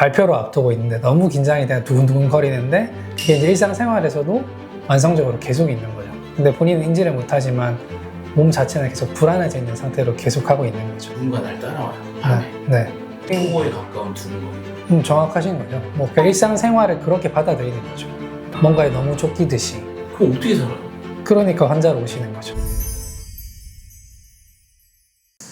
발표를 앞두고 있는데 너무 긴장이 돼서 두근두근 거리는데 그게 이제 일상생활에서도 완성적으로 계속 있는 거죠. 근데 본인은 인지를 못하지만 몸 자체는 계속 불안해져 있는 상태로 계속하고 있는 거죠. 누군가 날 따라와요. 밤에. 네. 행보에 가까운 두근거림. 정확하신 거죠. 뭐 그러니까 일상생활을 그렇게 받아들이는 거죠. 뭔가에 너무 쫓기듯이. 그럼 어떻게 살아요? 그러니까 환자로 오시는 거죠.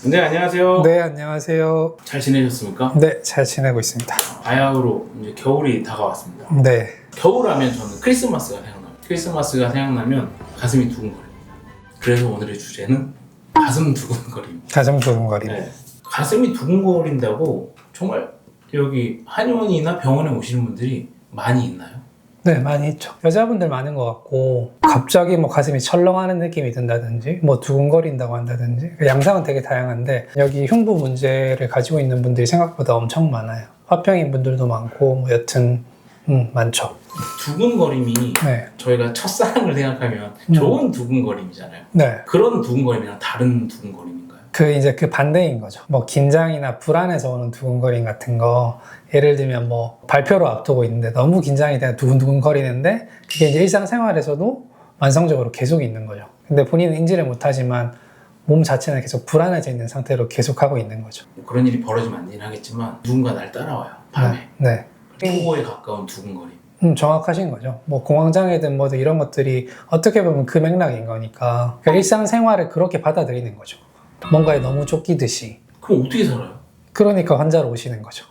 네, 안녕하세요. 네, 안녕하세요. 잘 지내셨습니까? 네, 잘 지내고 있습니다. 바야흐로 이제 겨울이 다가왔습니다. 네. 겨울하면 저는 크리스마스가 생각나요. 크리스마스가 생각나면 가슴이 두근거립니다. 그래서 오늘의 주제는 가슴 두근거림. 가슴 두근거림. 네. 가슴이 두근거린다고 정말 여기 한의원이나 병원에 오시는 분들이 많이 있나요? 네, 많이 있죠. 여자분들 많은 것 같고 갑자기 뭐 가슴이 철렁하는 느낌이 든다든지 뭐 두근거린다고 한다든지 양상은 되게 다양한데 여기 흉부 문제를 가지고 있는 분들이 생각보다 엄청 많아요. 화병인 분들도 많고 뭐 여튼 많죠. 두근거림이 네. 저희가 첫사랑을 생각하면 좋은 두근거림이잖아요. 네. 그런 두근거림이랑 다른 두근거림인가요? 그 반대인 거죠. 뭐 긴장이나 불안해서 오는 두근거림 같은 거 예를 들면 뭐 발표를 앞두고 있는데 너무 긴장이 돼서 두근두근 거리는데 그게 이제 일상생활에서도 완성적으로 계속 있는 거죠. 근데 본인은 인지를 못하지만 몸 자체는 계속 불안해져 있는 상태로 계속하고 있는 거죠. 뭐 그런 일이 벌어지면 안 되긴 하겠지만 누군가 날 따라와요. 밤에. 네. 행보에 가까운 두근거림. 정확하신 거죠. 뭐 공황장애든 뭐든 이런 것들이 어떻게 보면 그 맥락인 거니까 그러니까 일상생활을 그렇게 받아들이는 거죠. 뭔가에 너무 쫓기듯이. 그럼 어떻게 살아요? 그러니까 환자로 오시는 거죠.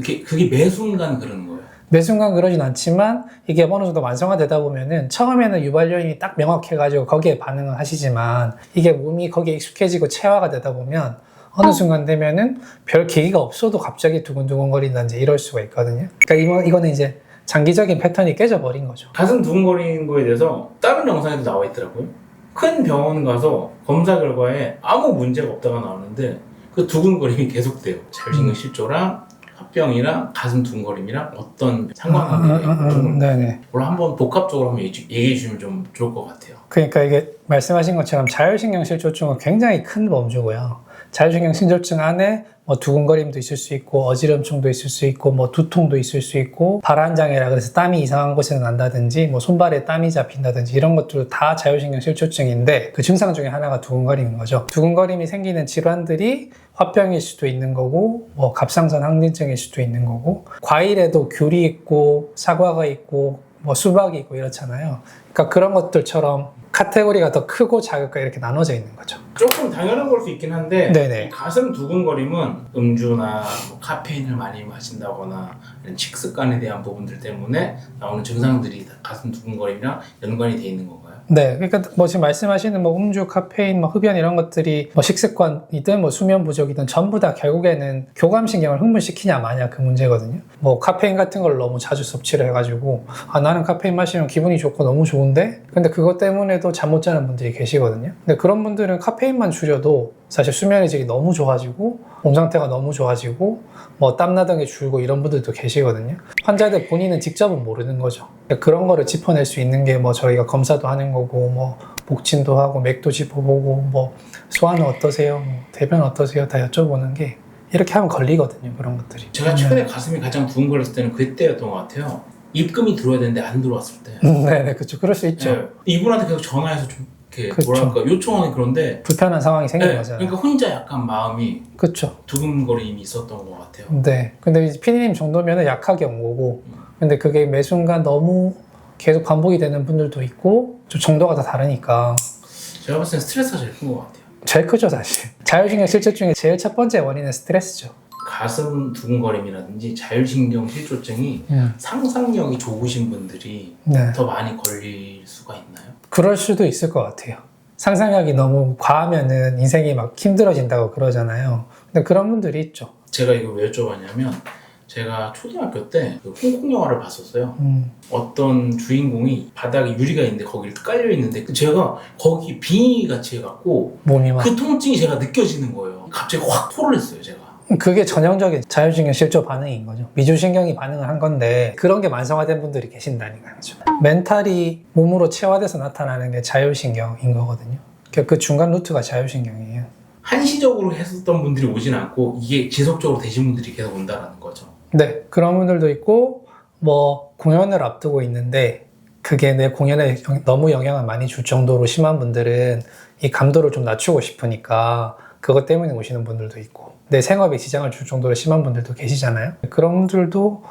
그게 매 순간 그러는 거예요? 매 순간 그러진 않지만 이게 어느 정도 완성화되다 보면은 처음에는 유발 요인이 딱 명확해가지고 거기에 반응을 하시지만 이게 몸이 거기에 익숙해지고 체화가 되다 보면 어느 순간 되면은 별 계기가 없어도 갑자기 두근두근거린다든지 이럴 수가 있거든요. 그러니까 이거는 이제 장기적인 패턴이 깨져버린 거죠. 가슴 두근거리는 거에 대해서 다른 영상에도 나와 있더라고요. 큰 병원 가서 검사 결과에 아무 문제가 없다가 나오는데 그 두근거림이 계속돼요. 자율신경 실조랑 합병이랑 가슴 두근거림이랑 어떤 상관관계가 있고 네네. 그걸 한번 복합적으로 한번 얘기해 주시면 좀 좋을 것 같아요. 그러니까 이게 말씀하신 것처럼 자율신경 실조증은 굉장히 큰 범주고요. 자율신경 실조증 안에 뭐 두근거림도 있을 수 있고 어지럼증도 있을 수 있고 뭐 두통도 있을 수 있고 발한장애라 그래서 땀이 이상한 곳에서 난다든지 뭐 손발에 땀이 잡힌다든지 이런 것들도 다 자율신경 실조증인데 그 증상 중에 하나가 두근거림인 거죠. 두근거림이 생기는 질환들이 화병일 수도 있는 거고 뭐 갑상선 항진증일 수도 있는 거고 과일에도 귤이 있고 사과가 있고 뭐 수박이 있고 이렇잖아요. 그러니까 그런 것들처럼 카테고리가 더 크고 작을까 이렇게 나눠져 있는 거죠. 조금 당연한 걸 수 있긴 한데 네네. 이 가슴 두근거림은 음주나 뭐 카페인을 많이 마신다거나 이런 식습관에 대한 부분들 때문에 나오는 증상들이 다 가슴 두근거림이랑 연관이 돼 있는 건가요? 네, 그러니까 뭐 지금 말씀하시는 뭐 음주, 카페인, 뭐 흡연 이런 것들이 뭐 식습관이든 뭐 수면 부족이든 전부 다 결국에는 교감신경을 흥분시키냐 마냐 그 문제거든요. 뭐 카페인 같은 걸 너무 자주 섭취를 해가지고 나는 카페인 마시면 기분이 좋고 너무 좋은데 근데 그것 때문에도 잠 못 자는 분들이 계시거든요. 근데 그런 분들은 카페인만 줄여도 사실 수면의 질이 너무 좋아지고 몸 상태가 너무 좋아지고 뭐 땀나던 게 줄고 이런 분들도 계시거든요. 환자들 본인은 직접은 모르는 거죠. 그런 거를 짚어낼 수 있는 게 뭐 저희가 검사도 하는 거고 뭐 목진도 하고 맥도 짚어보고 뭐 소화는 어떠세요? 뭐 대변 어떠세요? 다 여쭤보는 게 이렇게 하면 걸리거든요. 그런 것들이. 제가 최근에 가슴이 가장 두근거렸을 때는 그때였던 것 같아요. 입금이 들어야 되는데 안 들어왔을 때. 네네, 그렇죠. 그럴 수 있죠. 네. 이분한테 계속 전화해서 좀 이렇게 그쵸. 뭐랄까 요청하는 그런데 불편한 상황이 생긴 네. 거잖아요. 그러니까 혼자 약간 마음이 그렇죠. 두근거림이 있었던 것 같아요. 네. 근데 이제 피디님 정도면 약하게 온 거고, 근데 그게 매 순간 너무 계속 반복이 되는 분들도 있고, 좀 정도가 다 다르니까. 제가 봤을 땐 스트레스가 제일 큰 것 같아요. 제일 크죠, 사실. 자율신경 실조증의 제일 첫 번째 원인은 스트레스죠. 가슴 두근거림이라든지 자율신경 실조증이 상상력이 좋으신 분들이 네. 더 많이 걸릴 수가 있나요? 그럴 수도 있을 것 같아요. 상상력이 너무 과하면은 인생이 막 힘들어진다고 그러잖아요. 근데 그런 분들이 있죠. 제가 이걸 왜 여쭤봤냐면 제가 초등학교 때 그 홍콩 영화를 봤었어요. 어떤 주인공이 바닥에 유리가 있는데 거기 깔려 있는데 제가 거기 빙의 같이 해갖고 몸이 막. 그 통증이 제가 느껴지는 거예요. 갑자기 확 토를 했어요, 제가. 그게 전형적인 자율신경 실조 반응인 거죠. 미주신경이 반응을 한 건데 그런 게 만성화된 분들이 계신다는 거죠. 멘탈이 몸으로 체화돼서 나타나는 게 자율신경인 거거든요. 그 중간 루트가 자율신경이에요. 한시적으로 했었던 분들이 오진 않고 이게 지속적으로 되신 분들이 계속 온다라는 거죠. 네, 그런 분들도 있고 뭐 공연을 앞두고 있는데 그게 내 공연에 너무 영향을 많이 줄 정도로 심한 분들은 이 감도를 좀 낮추고 싶으니까 그것 때문에 오시는 분들도 있고 내 생업에 지장을 줄 정도로 심한 분들도 계시잖아요. 그런 분들도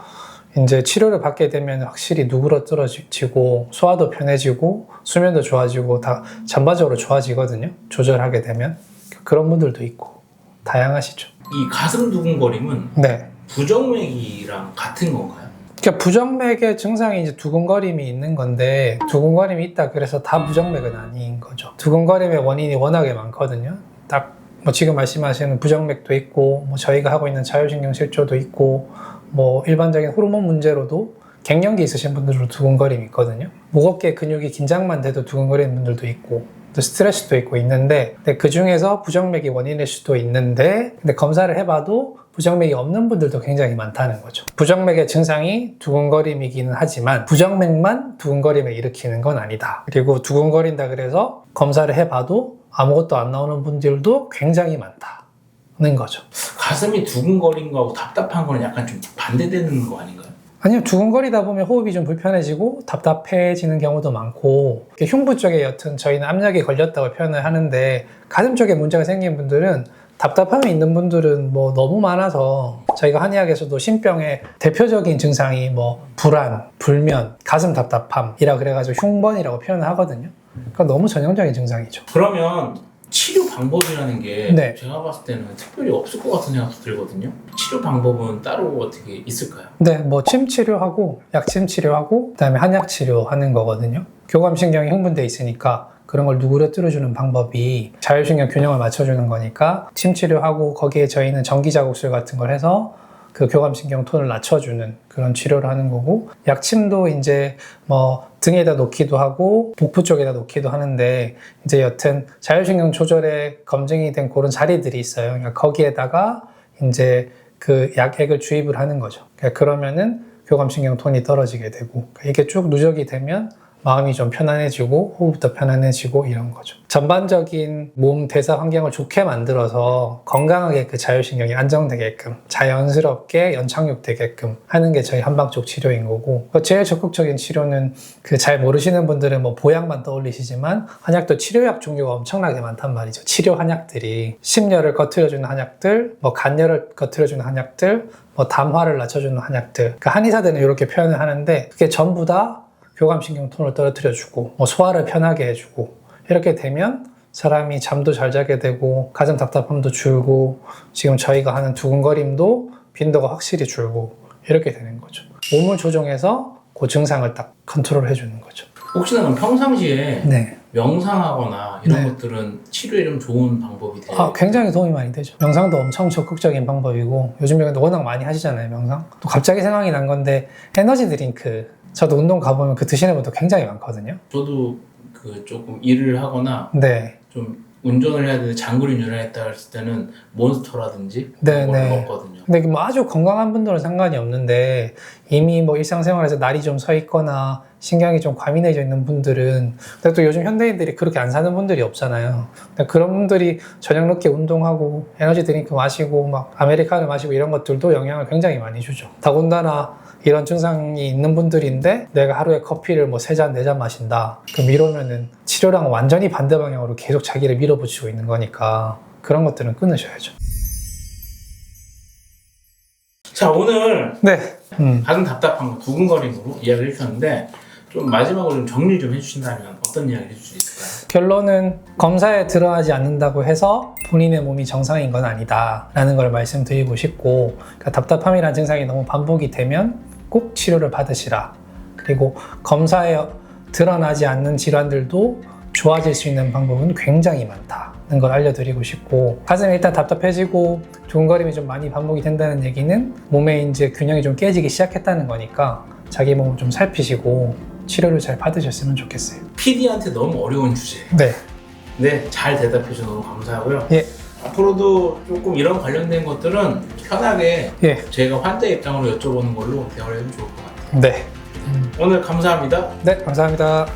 이제 치료를 받게 되면 확실히 누그러뜨러지고 소화도 편해지고 수면도 좋아지고 다 전반적으로 좋아지거든요. 조절하게 되면 그런 분들도 있고 다양하시죠. 이 가슴 두근거림은 네. 부정맥이랑 같은 건가요? 그러니까 부정맥의 증상이 이제 두근거림이 있는 건데 두근거림이 있다 그래서 다 부정맥은 아닌 거죠. 두근거림의 원인이 워낙에 많거든요. 딱 뭐 지금 말씀하시는 부정맥도 있고 뭐 저희가 하고 있는 자율신경 실조도 있고 뭐 일반적인 호르몬 문제로도 갱년기 있으신 분들도 두근거림이 있거든요. 목 어깨 근육이 긴장만 돼도 두근거리는 분들도 있고 또 스트레스도 있고 있는데 그 중에서 부정맥이 원인일 수도 있는데 근데 검사를 해봐도 부정맥이 없는 분들도 굉장히 많다는 거죠. 부정맥의 증상이 두근거림이기는 하지만 부정맥만 두근거림을 일으키는 건 아니다. 그리고 두근거린다 그래서 검사를 해봐도 아무것도 안 나오는 분들도 굉장히 많다는 거죠. 가슴이 두근거린 거하고 답답한 거는 약간 좀 반대되는 거 아닌가요? 아니요, 두근거리다 보면 호흡이 좀 불편해지고 답답해지는 경우도 많고 흉부 쪽에 여튼 저희는 압력이 걸렸다고 표현을 하는데 가슴 쪽에 문제가 생긴 분들은 답답함이 있는 분들은 뭐 너무 많아서 저희가 한의학에서도 신병의 대표적인 증상이 뭐 불안, 불면, 가슴 답답함이라 그래가지고 흉번이라고 표현을 하거든요. 그러니까 너무 전형적인 증상이죠. 그러면 치료 방법이라는 게 네. 제가 봤을 때는 특별히 없을 것 같은 생각도 들거든요. 치료 방법은 따로 어떻게 있을까요? 네, 뭐 침 치료하고 약침 치료하고 그다음에 한약 치료하는 거거든요. 교감신경이 흥분돼 있으니까 그런 걸 누그러뜨려주는 방법이 자율신경 균형을 맞춰주는 거니까 침 치료하고 거기에 저희는 전기자극술 같은 걸 해서 그 교감신경 톤을 낮춰주는 그런 치료를 하는 거고 약침도 이제 뭐 등에다 놓기도 하고 복부 쪽에다 놓기도 하는데 이제 여튼 자율신경 조절에 검증이 된 그런 자리들이 있어요. 그러니까 거기에다가 이제 그 약액을 주입을 하는 거죠. 그러니까 그러면은 교감신경 톤이 떨어지게 되고 이게 쭉 누적이 되면 마음이 좀 편안해지고 호흡도 편안해지고 이런 거죠. 전반적인 몸 대사 환경을 좋게 만들어서 건강하게 그 자율신경이 안정되게끔 자연스럽게 연착륙되게끔 하는 게 저희 한방쪽 치료인 거고 제일 적극적인 치료는 그 잘 모르시는 분들은 뭐 보약만 떠올리시지만 한약도 치료약 종류가 엄청나게 많단 말이죠. 치료 한약들이 심려를 꺼트려주는 한약들, 뭐 간열을 꺼트려주는 한약들, 뭐 담화를 낮춰주는 한약들 그 한의사들은 이렇게 표현을 하는데 그게 전부 다 교감신경 톤을 떨어뜨려주고 뭐 소화를 편하게 해주고 이렇게 되면 사람이 잠도 잘 자게 되고 가슴 답답함도 줄고 지금 저희가 하는 두근거림도 빈도가 확실히 줄고 이렇게 되는 거죠. 몸을 조정해서 그 증상을 딱 컨트롤 해주는 거죠. 혹시나 그럼 평상시에 네. 명상하거나 이런 네. 것들은 치료에 좀 좋은 방법이 돼요? 굉장히 도움이 많이 되죠. 명상도 엄청 적극적인 방법이고 요즘에 근데 워낙 많이 하시잖아요, 명상. 또 갑자기 생각이 난 건데 에너지 드링크 저도 운동 가보면 그 드시는 분도 굉장히 많거든요. 저도 그 조금 일을 하거나 네. 좀 운전을 해야 되는데 장거리 운전을 했다 했을 때는 몬스터라든지 네, 그런 걸 네. 먹거든요. 근데 뭐 아주 건강한 분들은 상관이 없는데 이미 뭐 일상생활에서 날이 좀 서 있거나 신경이 좀 과민해져 있는 분들은 근데 또 요즘 현대인들이 그렇게 안 사는 분들이 없잖아요. 그런 분들이 저녁 늦게 운동하고 에너지 드링크 마시고 막 아메리카노 마시고 이런 것들도 영향을 굉장히 많이 주죠. 더군다나 이런 증상이 있는 분들인데 내가 하루에 커피를 뭐 3잔, 4잔 마신다. 그럼 이러면은 치료랑 완전히 반대 방향으로 계속 자기를 밀어붙이고 있는 거니까 그런 것들은 끊으셔야죠. 자, 오늘 네. 가슴 답답한 거 두근거림으로 이야기를 해주셨는데 좀 마지막으로 좀 정리 좀 해주신다면 어떤 이야기를 해줄 수 있을까요? 결론은 검사에 들어가지 않는다고 해서 본인의 몸이 정상인 건 아니다 라는 걸 말씀드리고 싶고 그러니까 답답함이라는 증상이 너무 반복이 되면 꼭 치료를 받으시라. 그리고 검사에 드러나지 않는 질환들도 좋아질 수 있는 방법은 굉장히 많다는 걸 알려드리고 싶고 가슴이 일단 답답해지고 두근거림이 좀 많이 반복이 된다는 얘기는 몸에 이제 균형이 좀 깨지기 시작했다는 거니까 자기 몸을 좀 살피시고 치료를 잘 받으셨으면 좋겠어요. PD한테 너무 어려운 주제. 네. 네, 잘 대답해 주셔서 너무 감사하고요. 예. 앞으로도 조금 이런 관련된 것들은 편하게 예. 제가 환자 입장으로 여쭤보는 걸로 대화를 해도 좋을 것 같아요. 네. 오늘 감사합니다. 네, 감사합니다.